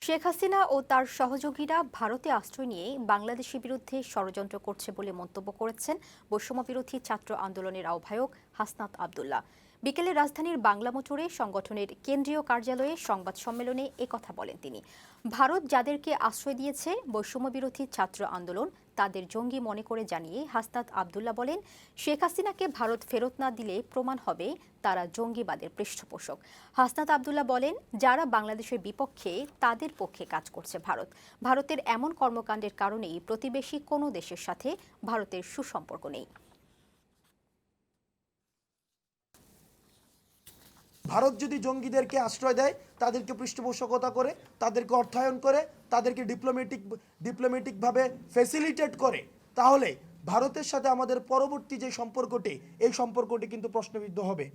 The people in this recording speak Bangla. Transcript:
শেখ হাসিনা ও তার সহযোগীরা ভারতে আশ্রয় নিয়ে বাংলাদেশের বিরুদ্ধে ষড়যন্ত্র করছে বলে মন্তব্য করেছেন বৈষম্যবিরোধী ছাত্র আন্দোলনের আহ্বায়ক হাসনাত আব্দুল্লাহ। বিকেলে রাজধানীর বাংলা মোটরে সংগঠনের কেন্দ্রীয় কার্যালয়ে সংবাদ সম্মেলনে একথা বলেন তিনি। ভারত যাদেরকে আশ্রয় দিয়েছে বৈষম্যবিরোধী ছাত্র আন্দোলন তাদের জঙ্গি মনে করে জানিয়ে হাসনাত আব্দুল্লাহ বলেন, শেখ হাসিনাকে ভারত ফেরত না দিলে প্রমাণ হবে তারা জঙ্গিবাদের পৃষ্ঠপোষক। হাসনাত আব্দুল্লাহ বলেন, যারা বাংলাদেশের বিপক্ষে তাদের পক্ষে কাজ করছে ভারতের এমন কর্মকাণ্ডের কারণেই প্রতিবেশী কোনো দেশের সাথে ভারতের সুসম্পর্ক নেই। ভারত যদি জঙ্গিদেরকে আশ্রয় দেয়, তাদেরকে পৃষ্ঠপোষকতা করে, তাদেরকে অর্থায়ন করে, তাদেরকে ডিপ্লোম্যাটিকভাবে ফ্যাসিলিটেট করে, তাহলে ভারতের সাথে আমাদের পরবর্তী যে সম্পর্কটি, এই সম্পর্কটি কিন্তু প্রশ্নবিদ্ধ হবে।